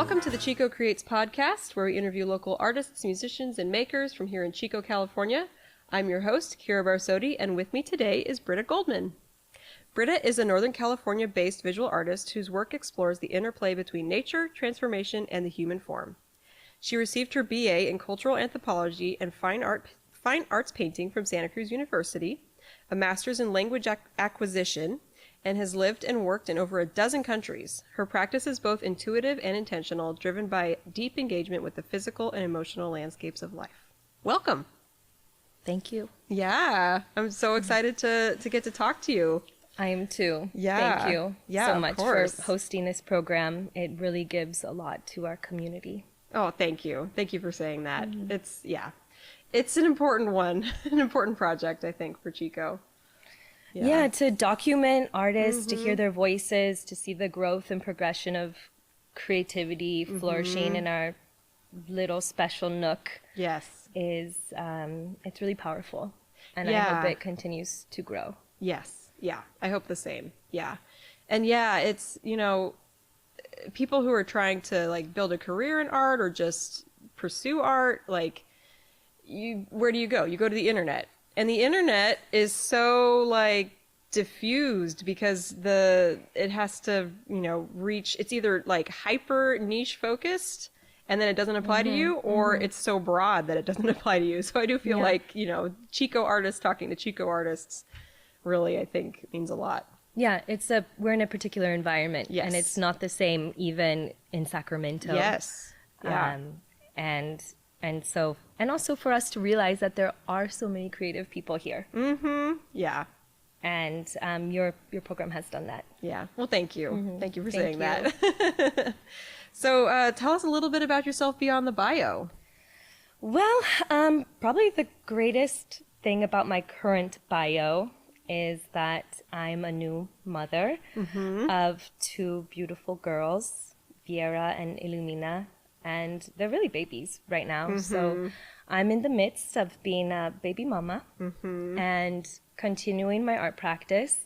Welcome to the Chico Creates podcast, where we interview local artists, musicians, and makers from here in Chico, California. I'm your host, Kira Barsodi, and with me today is Britta Goldmann. Britta is a Northern California-based visual artist whose work explores the interplay between nature, transformation, and the human form. She received her BA in Cultural Anthropology and Fine Arts Painting from Santa Cruz University, a master's in Language Acquisition, and has lived and worked in over a dozen countries. Her practice is both intuitive and intentional, driven by deep engagement with the physical and emotional landscapes of life. Welcome. Thank you. Yeah, I'm so excited to get to talk to you. I am too. Yeah. Thank you so much for hosting this program. It really gives a lot to our community. Oh, thank you. Thank you for saying that. Mm-hmm. It's an important one, an important project, I think, for Chico. Yeah, to document artists, to hear their voices, to see the growth and progression of creativity flourishing in our little special nook. Yes. It's really powerful. And I hope it continues to grow. Yes. Yeah. I hope the same. Yeah. And it's, people who are trying to build a career in art or just pursue art, where do you go? You go to the internet. And the internet is so diffused because it has to, reach, it's either hyper niche focused and then it doesn't apply to you, or it's so broad that it doesn't apply to you. So I do feel Chico artists talking to Chico artists really, I think, means a lot. Yeah, we're in a particular environment, and it's not the same even in Sacramento. Yes. Yeah. And also for us to realize that there are so many creative people here. Mm-hmm. Yeah. And your program has done that. Yeah. Well, thank you. Mm-hmm. Thank you for saying that. So tell us a little bit about yourself beyond the bio. Well, probably the greatest thing about my current bio is that I'm a new mother of two beautiful girls, Viera and Illumina. And they're really babies right now. So I'm in the midst of being a baby mama and continuing my art practice.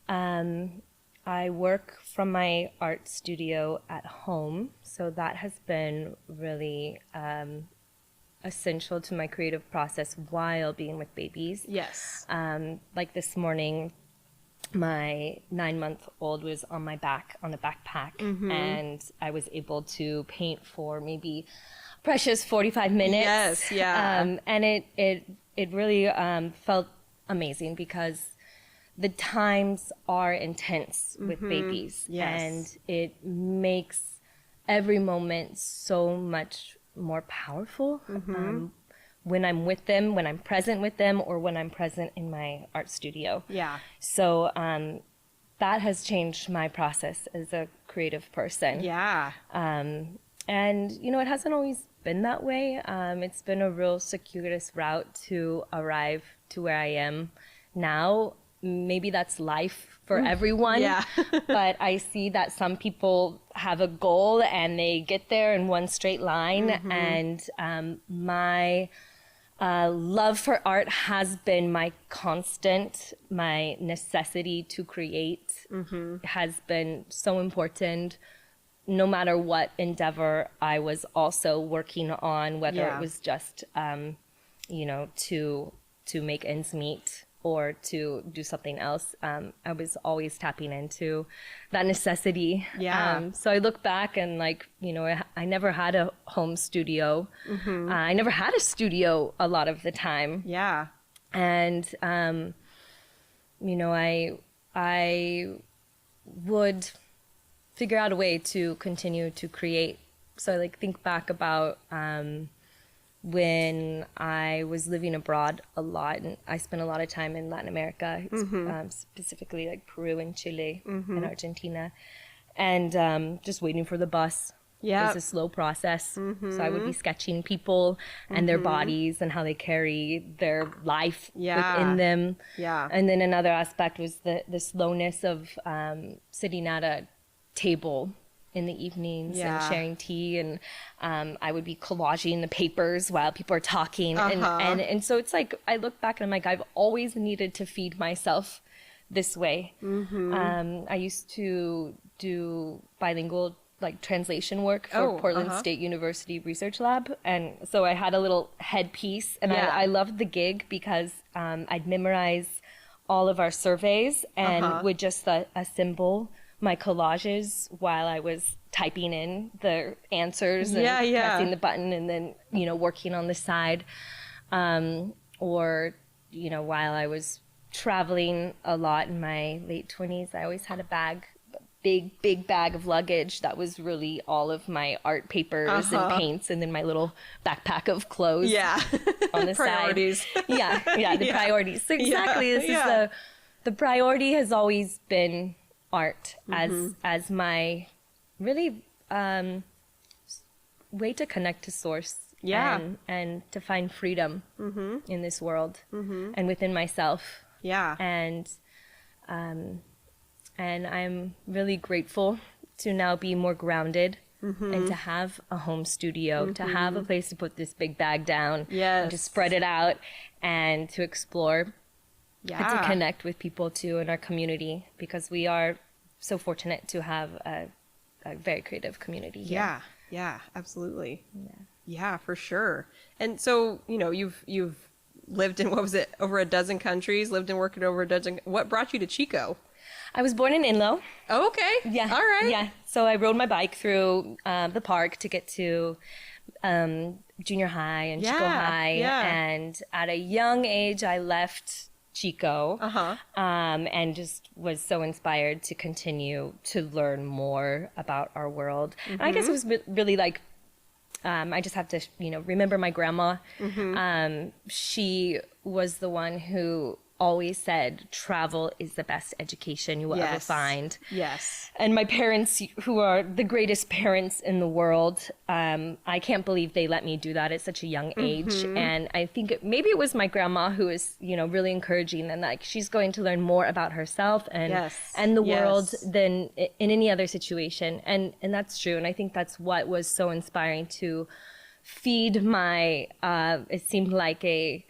I work from my art studio at home. So that has been really essential to my creative process while being with babies. Yes. Like this morning, my 9-month-old was on my back on a backpack, and I was able to paint for maybe precious 45 minutes. Yes, yeah. And it really felt amazing because the times are intense with babies, and it makes every moment so much more powerful. When I'm with them, when I'm present with them, or when I'm present in my art studio. Yeah. So that has changed my process as a creative person. Yeah. And, it hasn't always been that way. It's been a real circuitous route to arrive to where I am now. Maybe that's life for everyone. Yeah. But I see that some people have a goal and they get there in one straight line. And my love for art has been my constant. My necessity to create has been so important, no matter what endeavor I was also working on, whether it was just, to make ends meet or to do something else. I was always tapping into that necessity. Yeah. So I look back and I never had a home studio. I never had a studio a lot of the time. Yeah. And, I would figure out a way to continue to create. So I think back about, when I was living abroad a lot, and I spent a lot of time in Latin America, specifically Peru and Chile and Argentina, and just waiting for the bus. Yeah, it was a slow process. So I would be sketching people and their bodies and how they carry their life within them. Yeah, and then another aspect was the slowness of sitting at a table in the evenings and sharing tea, and I would be collaging the papers while people are talking, and so it's I look back and I'm I've always needed to feed myself this way. I used to do bilingual like translation work for Portland State University Research Lab. And so I had a little headpiece, and I loved the gig because I'd memorize all of our surveys and would just assemble my collages while I was typing in the answers and pressing the button and then, working on the side. Or, while I was traveling a lot in my late 20s, I always had a big bag of luggage that was really all of my art papers and paints, and then my little backpack of clothes on the priorities. side. The priorities. So exactly. This is the priority has always been art as my really way to connect to source. And to find freedom in this world and within myself. And I'm really grateful to now be more grounded and to have a home studio, to have a place to put this big bag down and to spread it out and to explore and to connect with people too in our community, because we are so fortunate to have a very creative community here. Yeah, absolutely. Yeah, for sure. And so, you've lived in, over a dozen countries, lived and worked in over a dozen. What brought you to Chico? I was born in Inlo. Oh, okay. Yeah. All right. Yeah. So I rode my bike through the park to get to junior high and Chico High. And at a young age, I left Chico and just was so inspired to continue to learn more about our world. And I guess it was really like, I just have to, remember my grandma. She was the one who always said travel is the best education you will ever find. Yes. And my parents, who are the greatest parents in the world, I can't believe they let me do that at such a young age. And I think maybe it was my grandma who was, really encouraging, and like she's going to learn more about herself and the world than in any other situation. And that's true. And I think that's what was so inspiring to feed my, it seemed like a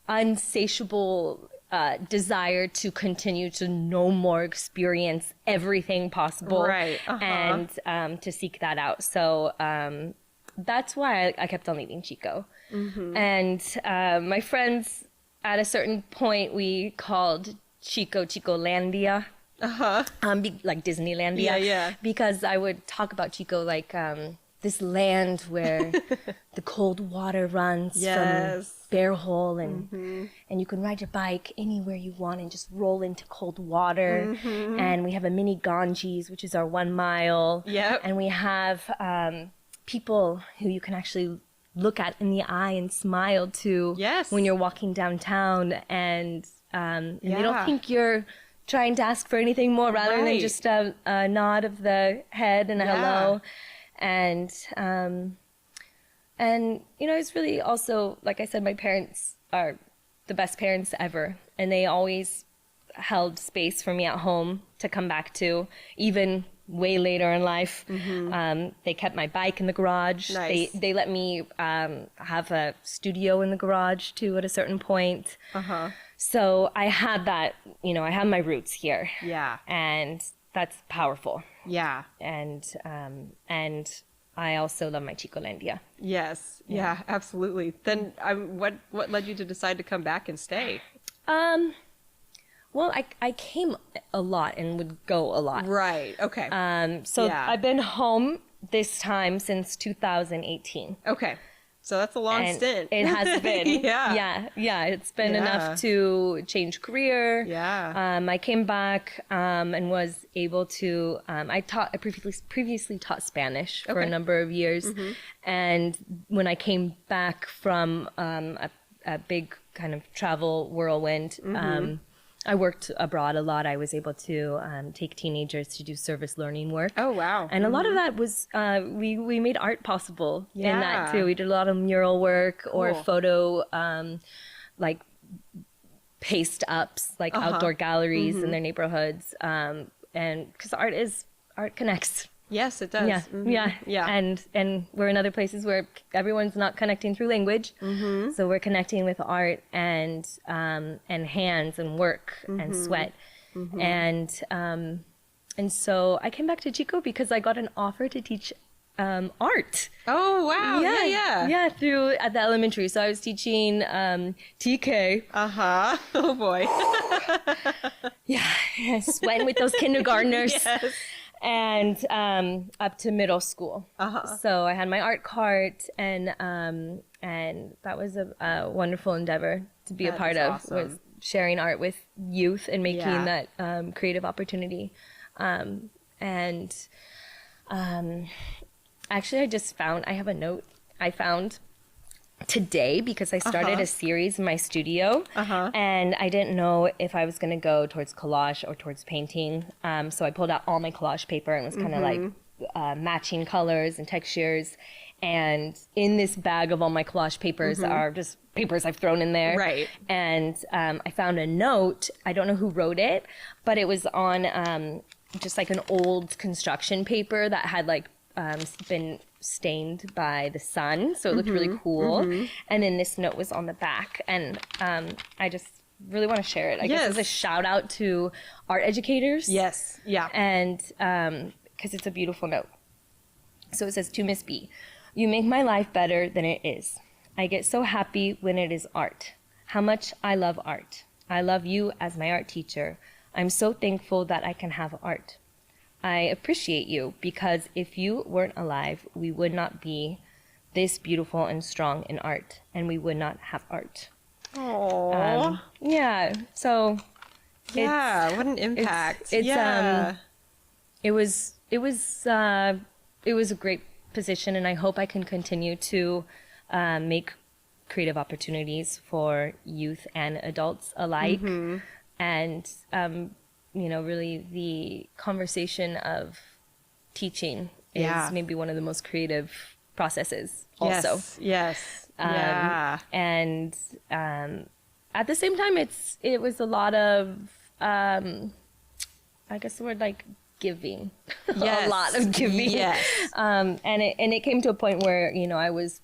unsatiable desire to continue to know more, experience everything possible, and to seek that out. So that's why I kept on leaving Chico. And my friends, at a certain point, we called Chico Chicolandia. Like Disneylandia. Because I would talk about Chico like this land where the cold water runs from Bear Hole, and you can ride your bike anywhere you want and just roll into cold water. And we have a mini Ganges, which is our 1 mile. And we have people who you can actually look at in the eye and smile to when you're walking downtown, and they don't think you're trying to ask for anything more rather than just a nod of the head and a hello. And it's really also, like I said, my parents are the best parents ever, and they always held space for me at home to come back to, even way later in life. They kept my bike in the garage. They let me have a studio in the garage too at a certain point. So I had that, I have my roots here. And that's powerful. And I also love my Chicolandia. Yes. Yeah, absolutely. Then what led you to decide to come back and stay? Well, I came a lot and would go a lot. Right. Okay. I've been home this time since 2018. Okay. So that's a long stint. It has been. It's been enough to change career. I came back and was able to. I previously taught Spanish for a number of years, and when I came back from a big kind of travel whirlwind. I worked abroad a lot. I was able to take teenagers to do service learning work. Oh, wow. And a lot of that was, we made art possible in that too. We did a lot of mural work or photo, like paste ups, like outdoor galleries in their neighborhoods. And because art connects. Yes, it does. And we're in other places where everyone's not connecting through language, so we're connecting with art and hands and work and sweat, and And so I came back to Chico because I got an offer to teach art. Oh, wow. Yeah. Yeah, through at the elementary. So I was teaching TK. Uh-huh. Oh, boy. Yeah, sweating with those kindergartners. Yes. And up to middle school. Uh-huh. So I had my art cart, and that was a wonderful endeavor to be a part of. Awesome. Was sharing art with youth and making that creative opportunity. Actually, I have a note I found today because I started a series in my studio, and I didn't know if I was going to go towards collage or towards painting. So I pulled out all my collage paper and was kind of like matching colors and textures. And in this bag of all my collage papers are just papers I've thrown in there. Right. And I found a note. I don't know who wrote it, but it was on just like an old construction paper that had like been stained by the sun, so it looked really cool. And then this note was on the back, and I just really want to share it. I guess it's a shout out to art educators. Yes. Yeah. And because it's a beautiful note. So it says, to Miss B, you make my life better than it is. I get so happy when it is art. How much I love art. I love you as my art teacher. I'm so thankful that I can have art. I appreciate you because if you weren't alive, we would not be this beautiful and strong in art, and we would not have art. Aww. Yeah. So. Yeah. What an impact. It was a great position, and I hope I can continue to make creative opportunities for youth and adults alike. And really the conversation of teaching is maybe one of the most creative processes also. Yes. And at the same time, it was a lot of, I guess the word like giving, a lot of giving. Yes. And it came to a point where, I was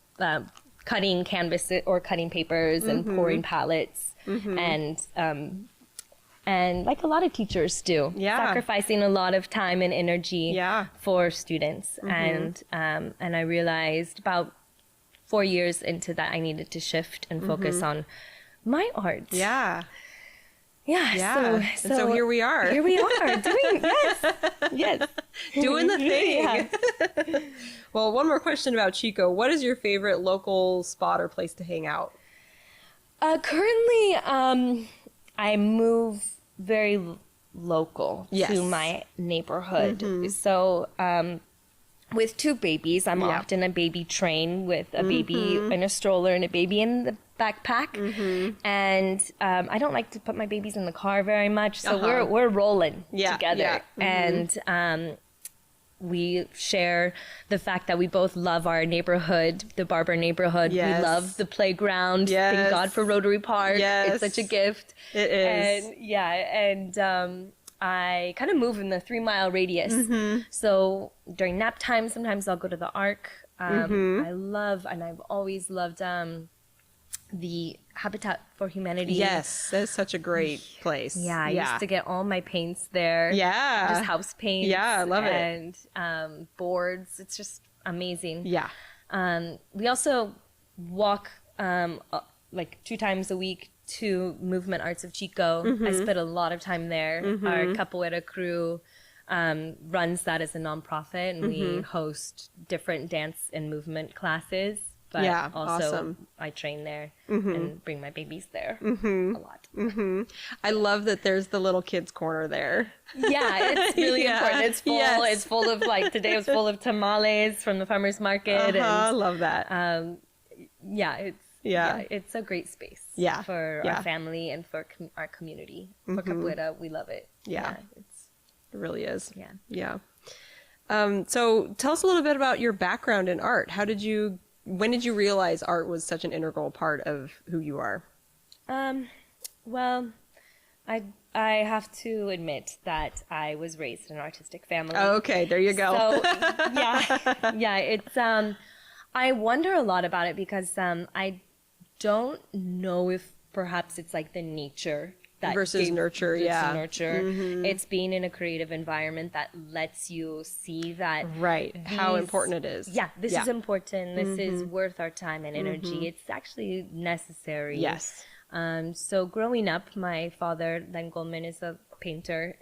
cutting canvas or cutting papers and pouring palettes and like a lot of teachers do, sacrificing a lot of time and energy for students. And I realized about 4 years into that I needed to shift and focus on my art. Yeah. So here we are. Here we are doing yes, doing the thing. Well, one more question about Chico. What is your favorite local spot or place to hang out? Currently, I move very local to my neighborhood. So, with two babies, I'm often a baby train with a baby in a stroller and a baby in the backpack. And I don't like to put my babies in the car very much, so we're rolling together. And we share the fact that we both love our neighborhood, the Barber neighborhood. We love the playground. Thank God for Rotary Park. It's such a gift. It is. And I kind of move in the 3-mile radius. So during nap time, sometimes I'll go to the Ark. I love, and I've always loved the Habitat for Humanity. Yes, that's such a great place. I used to get all my paints there. Just house paints. Yeah, I love it. And boards. It's just amazing. Yeah. We also walk like 2 times a week to Movement Arts of Chico. I spent a lot of time there. Our Capoeira crew runs that as a nonprofit, and we host different dance and movement classes. But also I train there and bring my babies there a lot. I love that there's the little kids corner there. Yeah, it's really important. It's full. It's full of today was full of tamales from the farmer's market. I love that. It's a great space for our family and for our community. For Capoeira, we love it. It really is. Yeah. So tell us a little bit about your background in art. When did you realize art was such an integral part of who you are? Well, I have to admit that I was raised in an artistic family. Oh, okay, there you go. So, it's I wonder a lot about it because I don't know if perhaps it's like the nature that versus nurture. Yeah. Nurture. It's being in a creative environment that lets you see that how important it is. Yeah, this is important. This is worth our time and energy. It's actually necessary. Yes. So growing up, my father, then Goldmann, is a painter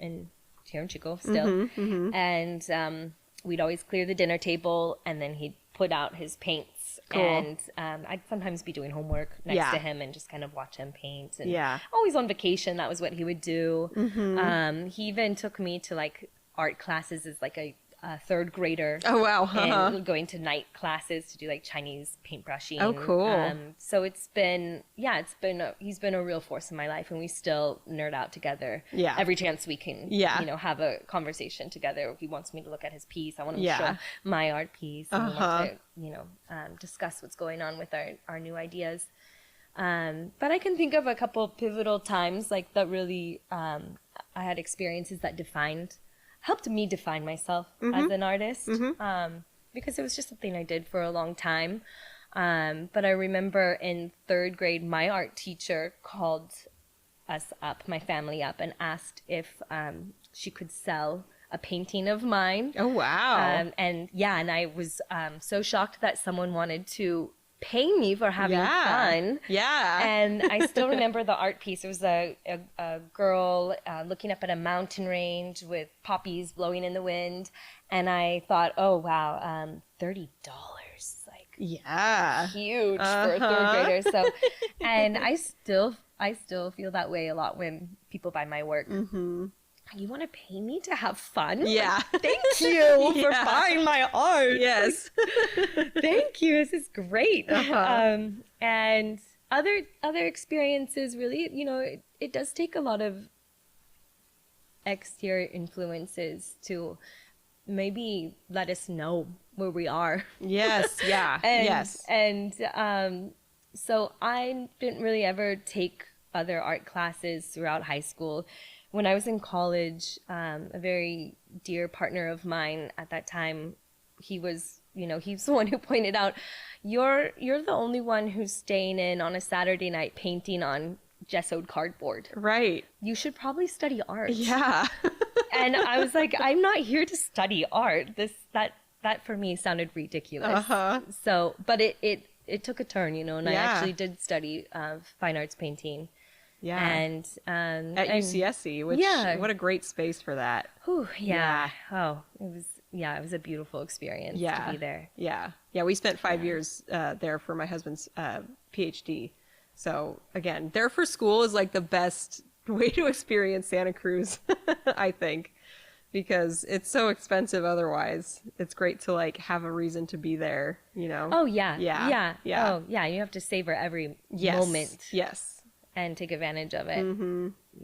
here in Chico still, and we'd always clear the dinner table, and then he'd put out his paints. Cool. And I'd sometimes be doing homework next to him and just kind of watch him paint. And always on vacation, that was what he would do. He even took me to like art classes as like a third grader. Oh, wow. And going to night classes to do like Chinese paintbrushing. Oh, cool. So he's been a real force in my life, and we still nerd out together. Yeah. Every chance we can, have a conversation together. He wants me to look at his piece. I want him to show my art piece. And we want to, discuss what's going on with our new ideas. But I can think of a couple pivotal times like that really, I had experiences that helped me define myself as an artist, because it was just something I did for a long time. But I remember in third grade, my art teacher called us up, my family up, and asked if she could sell a painting of mine. Oh, wow. And I was so shocked that someone wanted to pay me for having fun. Yeah. And I still remember the art piece. It was a girl looking up at a mountain range with poppies blowing in the wind. And I thought, oh, wow, $30. Like, huge for a third grader. So, and I still feel that way a lot when people buy my work. You want to pay me to have fun? Yeah. Like, thank you for buying my art. Yes. Thank you. This is great. And other experiences, really, it does take a lot of exterior influences to maybe let us know where we are. Yes. Yeah. And so I didn't really ever take other art classes throughout high school. When I was in college, a very dear partner of mine at that time, he's the one who pointed out, you're the only one who's staying in on a Saturday night painting on gessoed cardboard. Right. You should probably study art. Yeah. And I was like, I'm not here to study art. That for me sounded ridiculous. So, but it took a turn, and I actually did study fine arts painting. Yeah. And at UCSC, which what a great space for that. Whew, yeah. Oh, it was a beautiful experience to be there. Yeah. Yeah, we spent 5 years there for my husband's PhD. So again, there for school is like the best way to experience Santa Cruz, I think, because it's so expensive otherwise. It's great to like have a reason to be there, Oh, yeah. Yeah. Oh, yeah, you have to savor every moment. Yes. And take advantage of it.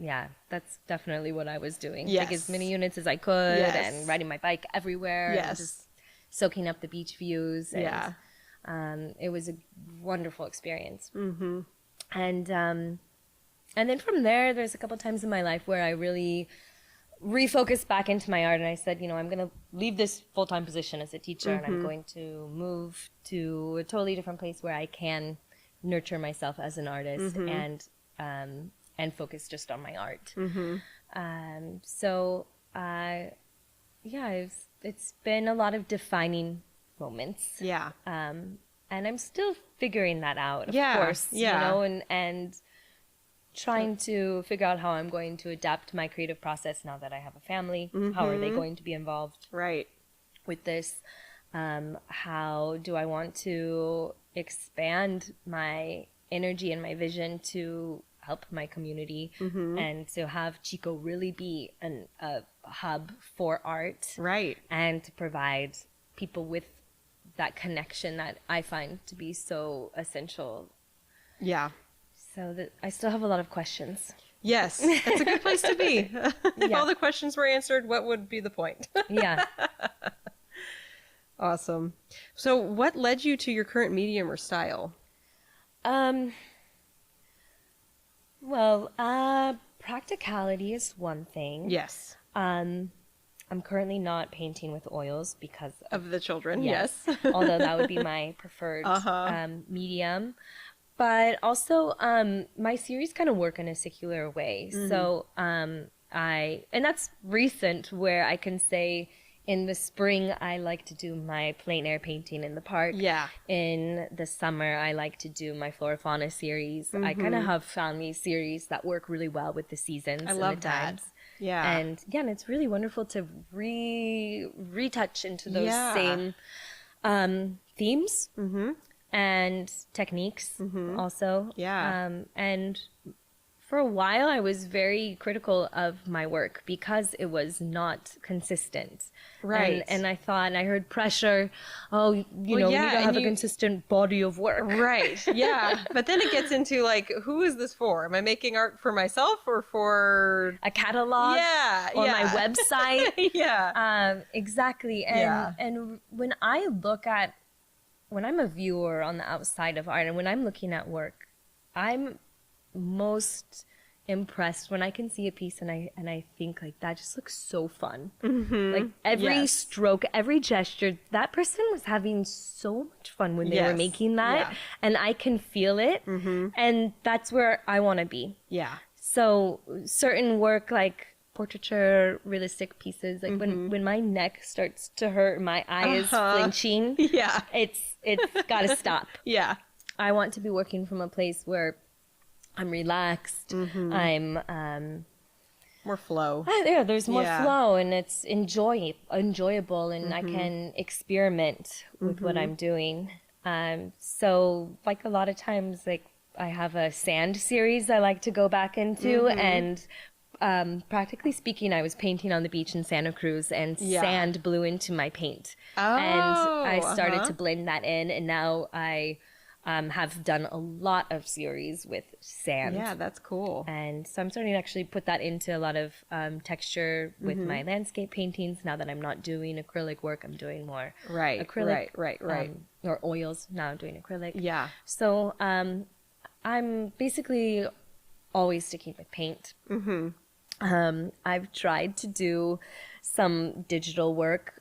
Yeah, that's definitely what I was doing. Yes. Take as many units as I could and riding my bike everywhere. Yes. And just soaking up the beach views. And, it was a wonderful experience. And then from there's a couple times in my life where I really refocused back into my art, and I said, I'm going to leave this full-time position as a teacher, and I'm going to move to a totally different place where I can nurture myself as an artist and focus just on my art. So it's been a lot of defining moments. Yeah. And I'm still figuring that out, of course. Yeah. And trying to figure out how I'm going to adapt my creative process now that I have a family. How are they going to be involved with this? How do I want to expand my energy and my vision to help my community and to have Chico really be a hub for art, and to provide people with that connection that I find to be so essential. Yeah. So that I still have a lot of questions. Yes, that's a good place to be. If all the questions were answered, what would be the point? Yeah. Awesome. So what led you to your current medium or style? Well, practicality is one thing. Yes. I'm currently not painting with oils because of the children. Yes. Although that would be my preferred medium. But also, my series kind of work in a secular way. So, and that's recent, where I can say in the spring, I like to do my plein air painting in the park. Yeah. In the summer, I like to do my flora fauna series. I kind of have found these series that work really well with the seasons I and love the that. times. Yeah. And yeah, and it's really wonderful to retouch into those same themes and techniques also. Yeah. And for a while, I was very critical of my work because it was not consistent. Right. And I thought, and I heard pressure, you need to have a consistent body of work. Right. Yeah. But then it gets into like, who is this for? Am I making art for myself or for a catalog? Yeah. Or my website? Yeah. Exactly. And when I'm a viewer on the outside of art, and when I'm looking at work, I'm most impressed when I can see a piece and I think like that just looks so fun. Like every stroke, every gesture, that person was having so much fun when they were making that, and I can feel it, and that's where I want to be. Yeah. So certain work like portraiture, realistic pieces, like when my neck starts to hurt, my eye is flinching. Yeah. It's got to stop. Yeah. I want to be working from a place where I'm relaxed. I'm more flow. There's more flow, and it's enjoyable, and I can experiment with what I'm doing. So like a lot of times, like I have a sand series I like to go back into, and practically speaking, I was painting on the beach in Santa Cruz, and sand blew into my paint, and I started to blend that in, and now I have done a lot of series with sand. Yeah, that's cool. And so I'm starting to actually put that into a lot of texture with my landscape paintings. Now that I'm not doing acrylic work, I'm doing more acrylic. Right. Or oils. Now I'm doing acrylic. Yeah. So I'm basically always sticking with paint. I've tried to do some digital work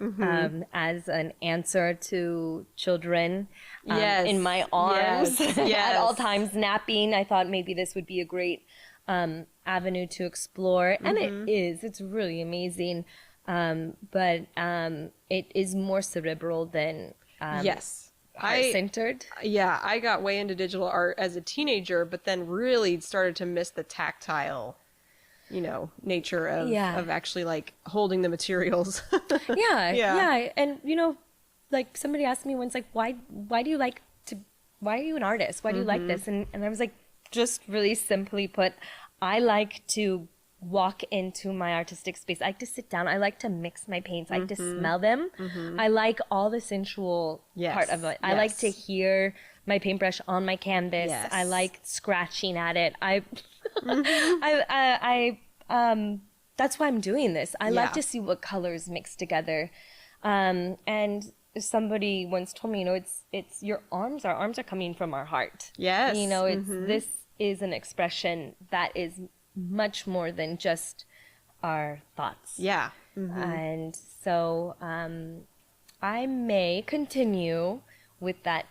as an answer to children in my arms at all times napping. I thought maybe this would be a great avenue to explore, and it is. It's really amazing, but it is more cerebral than heart-centered. I got way into digital art as a teenager, but then really started to miss the tactile nature of actually like holding the materials. And like somebody asked me once, like, why are you an artist? Why do you like this? And I was like, just really simply put, I like to walk into my artistic space. I like to sit down. I like to mix my paints. I like to smell them. I like all the sensual part of it. I like to hear my paintbrush on my canvas. I like scratching at it. That's why I'm doing this. I love to see what colors mix together. And somebody once told me, it's your arms. Our arms are coming from our heart. Yes. This is an expression that is much more than just our thoughts. Yeah. And so I may continue with that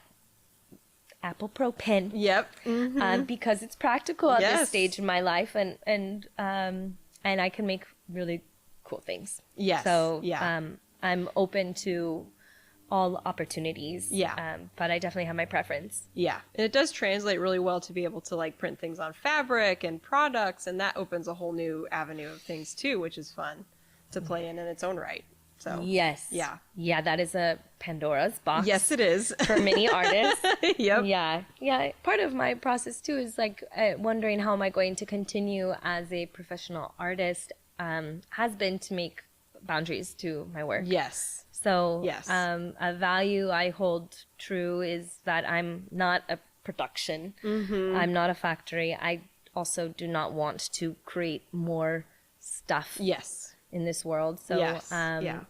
Apple Pro pen. Yep. Because it's practical at this stage in my life, and I can make really cool things. Yes. So I'm open to all opportunities. Yeah. But I definitely have my preference. Yeah. And it does translate really well to be able to like print things on fabric and products, and that opens a whole new avenue of things too, which is fun to play in its own right. So yes. Yeah, that is a Pandora's box. Yes, it is. For many artists. Yep. Yeah. Part of my process too is like wondering how am I going to continue as a professional artist has been to make boundaries to my work. Yes. So a value I hold true is that I'm not a production. I'm not a factory. I also do not want to create more stuff. Yes. In this world. So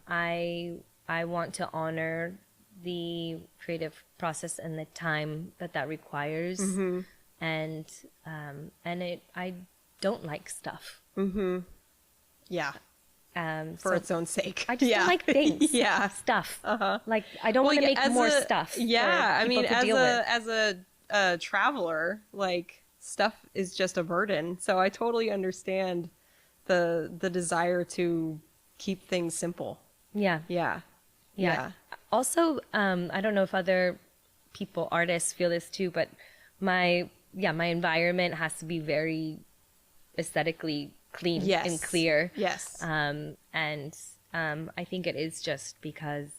I want to honor the creative process and the time that requires. And I don't like stuff. Yeah. For its own sake. I just don't like things. Stuff. Like I don't want to make more stuff. Yeah. I mean, as a a traveler, like stuff is just a burden. So I totally understand the desire to keep things simple. Yeah. Yeah. Yeah. Also, I don't know if other people, artists, feel this too, but my environment has to be very aesthetically clean and clear. Yes. And I think it is just because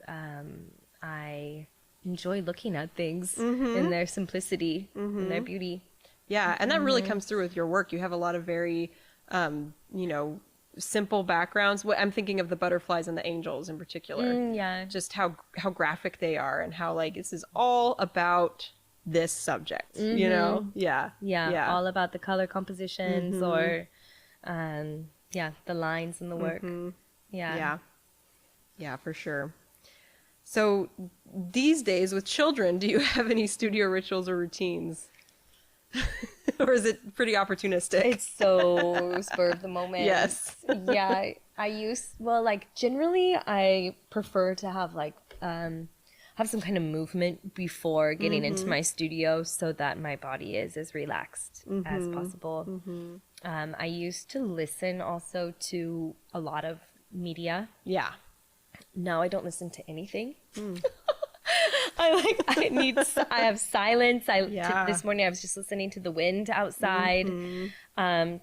I enjoy looking at things in their simplicity and their beauty. Yeah, and that really comes through with your work. You have a lot of very, simple backgrounds. I'm thinking of the butterflies and the angels in particular. Yeah. Just how graphic they are and how, like, this is all about this subject, you know? Yeah. Yeah. All about the color compositions or, the lines in the work. Yeah. Yeah, for sure. So these days with children, do you have any studio rituals or routines? Or is it pretty opportunistic? It's so spur of the moment. Yes. Yeah. Generally I prefer to have have some kind of movement before getting into my studio so that my body is as relaxed as possible. I used to listen also to a lot of media. Yeah. Now I don't listen to anything. I have silence. This morning I was just listening to the wind outside.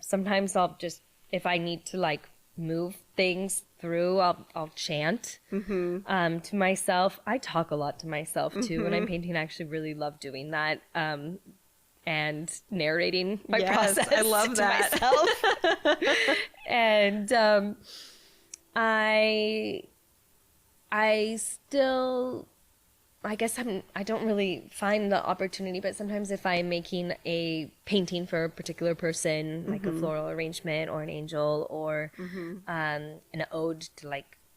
Sometimes I'll just, if I need to move things through, I'll chant to myself. I talk a lot to myself too. When I'm painting, I actually really love doing that. And narrating my process. I love that. Myself. And I still, I guess I don't really find the opportunity, but sometimes if I'm making a painting for a particular person, like a floral arrangement or an angel or an ode to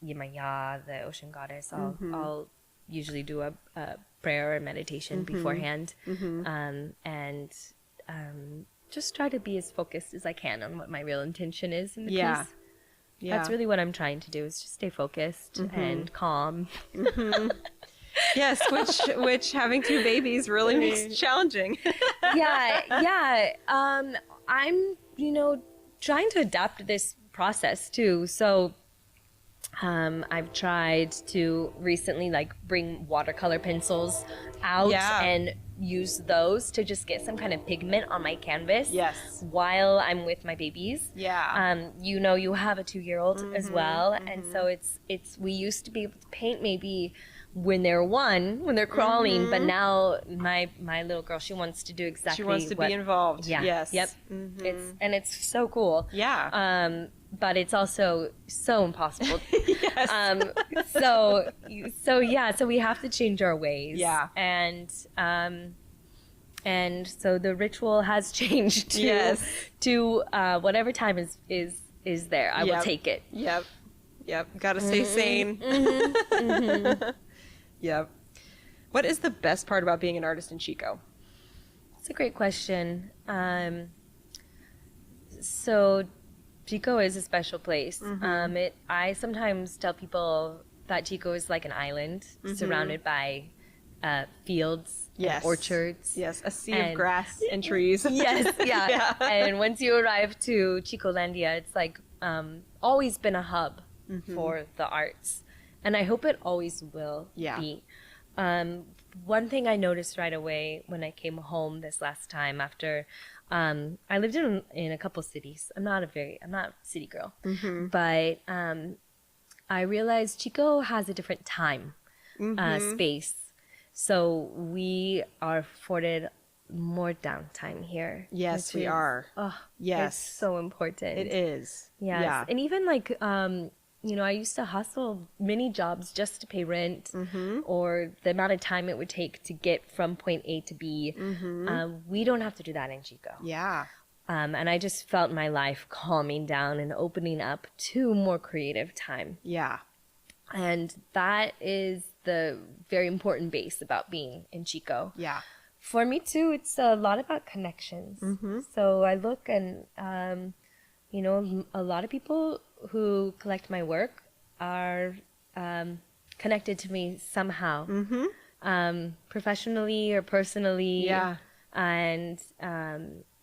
Yemaya, the ocean goddess, I'll usually do a prayer or meditation beforehand, and just try to be as focused as I can on what my real intention is in the piece. Yeah. That's really what I'm trying to do, is just stay focused and calm. Yes, which having two babies really makes challenging. Yeah. I'm, trying to adapt to this process too. So I've tried to recently bring watercolor pencils out and use those to just get some kind of pigment on my canvas. Yes. While I'm with my babies. Yeah. You have a 2-year-old as well, and so it's we used to be able to paint maybe when they're crawling, but now my little girl, she wants to do exactly. She wants to be involved. Yeah. Yes. Yep. It's so cool. Yeah. But it's also so impossible. Yes. So we have to change our ways. Yeah. And so the ritual has changed to whatever time is there. I will take it. Yep. Gotta stay sane. Yep. What is the best part about being an artist in Chico? It's a great question. So Chico is a special place. I sometimes tell people that Chico is like an island surrounded by fields and orchards. Yes, a sea of grass and trees. Yes, yeah. And once you arrive to Chicolandia, it's always been a hub for the arts. And I hope it always will be. One thing I noticed right away when I came home this last time after I lived in a couple cities. I'm not a city girl, but I realized Chico has a different time space, so we are afforded more downtime here. Yes, we are. Oh, yes, it's so important. It is. Yes. Yeah, and even I used to hustle many jobs just to pay rent or the amount of time it would take to get from point A to B. We don't have to do that in Chico. Yeah. And I just felt my life calming down and opening up to more creative time. Yeah. And that is the very important base about being in Chico. Yeah. For me too, it's a lot about connections. So I look and, a lot of people who collect my work are connected to me somehow professionally or personally. Yeah. And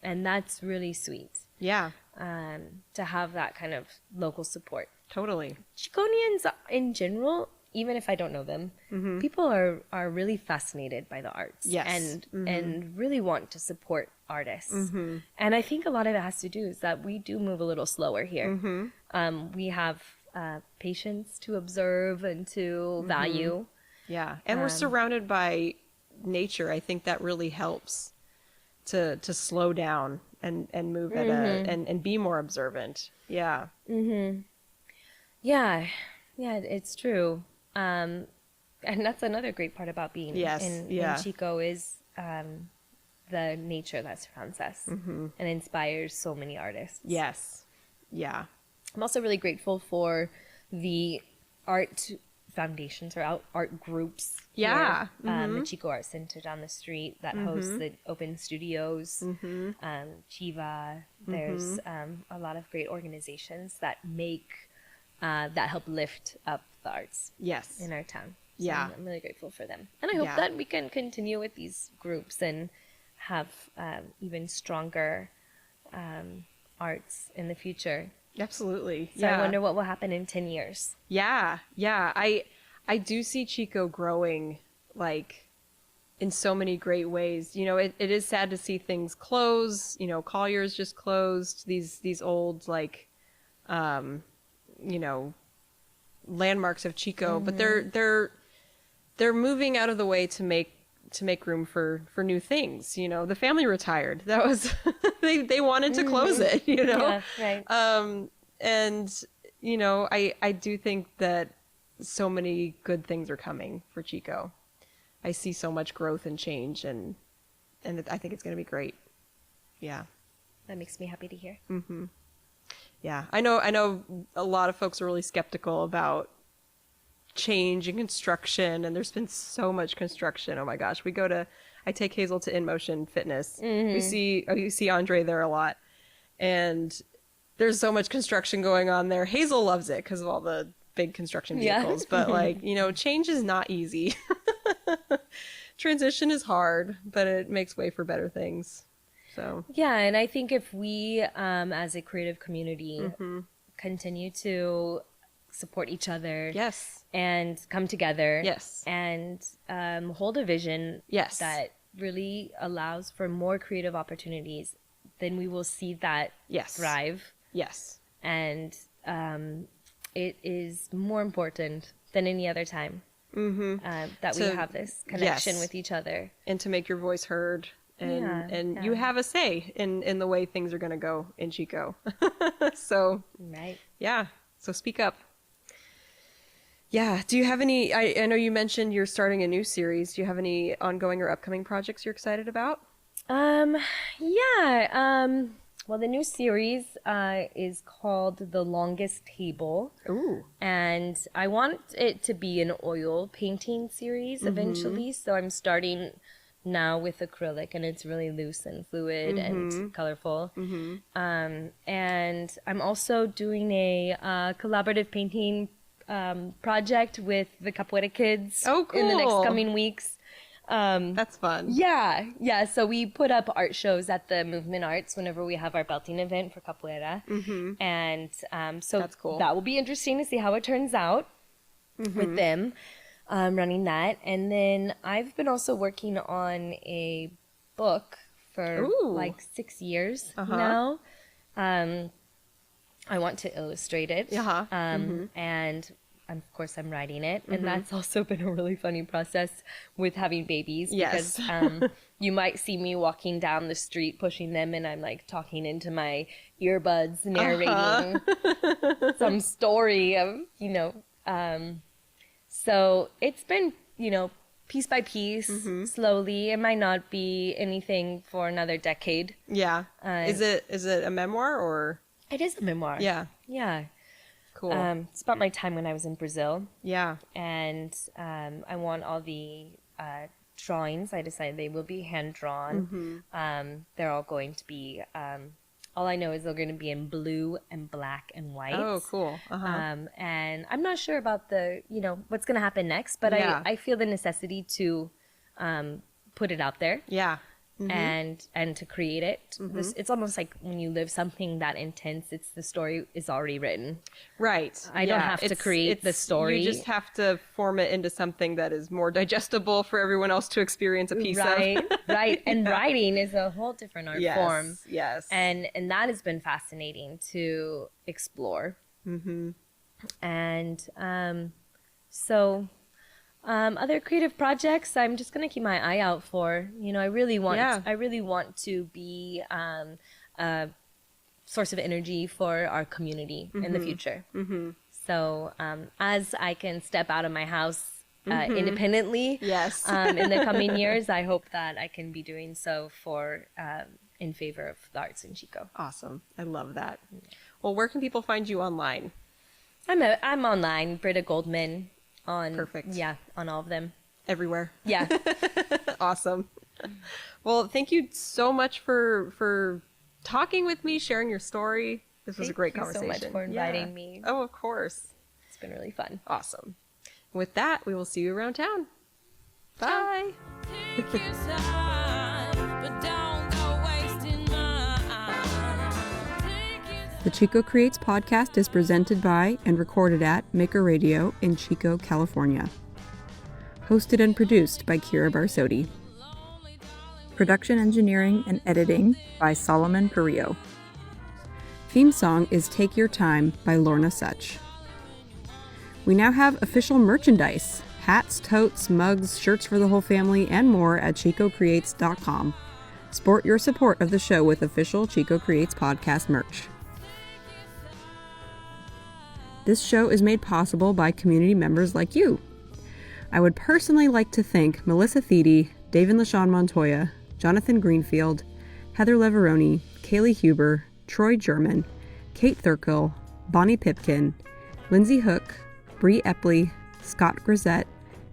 that's really sweet. Yeah. To have that kind of local support. Totally. Chiconians in general, even if I don't know them, people are really fascinated by the arts. Yes. And really want to support artists. And I think a lot of it has to do is that we do move a little slower here. We have patience to observe and to value. Yeah. And we're surrounded by nature. I think that really helps to slow down and move at and be more observant. Yeah. Yeah, it's true. And that's another great part about being in Chico is the nature that surrounds us and inspires so many artists. Yes. Yeah. I'm also really grateful for the art foundations or art groups. Yeah. Here. The Chico Art Center down the street that hosts the open studios. Chiva. There's a lot of great organizations that that help lift up the arts. Yes. In our town. So Yeah. I'm really grateful for them. And I hope that we can continue with these groups and have even stronger arts in the future. Absolutely. So I wonder what will happen in 10 years. Yeah. Yeah. I do see Chico growing like in so many great ways. You know, it is sad to see things close. You know, Collier's just closed. These old like you know, landmarks of Chico, but they're moving out of the way to make room for new things. You know, the family retired. That was they wanted to close it, you know. Yeah, right. And you know, I do think that so many good things are coming for Chico. I see so much growth and change, and I think it's going to be great. Yeah. That makes me happy to hear. Yeah, I know a lot of folks are really skeptical about change and construction, and there's been so much construction. Oh my gosh, I take Hazel to In Motion Fitness. You see Andre there a lot, and there's so much construction going on there. Hazel loves it because of all the big construction vehicles, but like, you know, change is not easy. Transition is hard, but it makes way for better things. So yeah, and I think if we, as a creative community, continue to support each other, and come together, and hold a vision, that really allows for more creative opportunities, then we will see that thrive. Yes, and it is more important than any other time that we have this connection with each other, and to make your voice heard. And you have a say in the way things are going to go in Chico. So, so speak up. Yeah. Do you have any, I know you mentioned you're starting a new series. Do you have any ongoing or upcoming projects you're excited about? Well, the new series is called The Longest Table. Ooh. And I want it to be an oil painting series eventually. So I'm starting now with acrylic, and it's really loose and fluid and colorful. And I'm also doing a collaborative painting project with the Capoeira kids in the next coming weeks. That's fun. Yeah. So we put up art shows at the Movement Arts whenever we have our belting event for Capoeira. And so that's cool. That will be interesting to see how it turns out with them. Running that. And then I've been also working on a book for like 6 years now. I want to illustrate it. And of course I'm writing it. And that's also been a really funny process with having babies. Because you might see me walking down the street pushing them, and I'm like talking into my earbuds, narrating some story of, you know, so it's been, you know, piece by piece, slowly. It might not be anything for another decade. Yeah. Is it a memoir or? It is a memoir. Yeah. Yeah. Cool. It's about my time when I was in Brazil. Yeah. And I want all the drawings. I decided they will be hand drawn. They're all going to be All I know is they're going to be in blue and black and white. Oh, cool. And I'm not sure about what's going to happen next, but I feel the necessity to put it out there. Yeah. And to create it. It's almost like when you live something that intense, the story is already written. Right. I don't have to create the story. You just have to form it into something that is more digestible for everyone else to experience a piece of. Right. And writing is a whole different art form. Yes. And that has been fascinating to explore. And other creative projects, I'm just going to keep my eye out for. I really want to be a source of energy for our community in the future. So as I can step out of my house independently in the coming years, I hope that I can be doing so in favor of the arts in Chico. Awesome. I love that. Well, where can people find you online? I'm online, Britta Goldmann. Perfect. Yeah, on all of them. Everywhere. Yeah. Awesome. Well, thank you so much for talking with me, sharing your story. This was a great conversation. Thank you so much for inviting me. Oh, of course. It's been really fun. Awesome. With that, we will see you around town. Bye. The Chico Creates podcast is presented by and recorded at Maker Radio in Chico, California. Hosted and produced by Kira Barsodi. Production engineering and editing by Solomon Perillo. Theme song is Take Your Time by Lorna Such. We now have official merchandise: hats, totes, mugs, shirts for the whole family, and more at ChicoCreates.com. Sport your support of the show with official Chico Creates podcast merch. This show is made possible by community members like you. I would personally like to thank Melissa Thede, David LaShawn Montoya, Jonathan Greenfield, Heather Leveroni, Kaylee Huber, Troy German, Kate Thurkill, Bonnie Pipkin, Lindsay Hook, Bree Epley, Scott Grisette,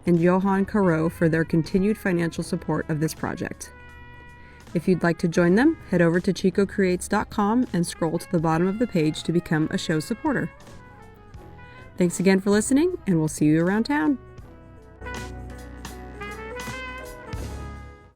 and Johan Caro for their continued financial support of this project. If you'd like to join them, head over to ChicoCreates.com and scroll to the bottom of the page to become a show supporter. Thanks again for listening, and we'll see you around town.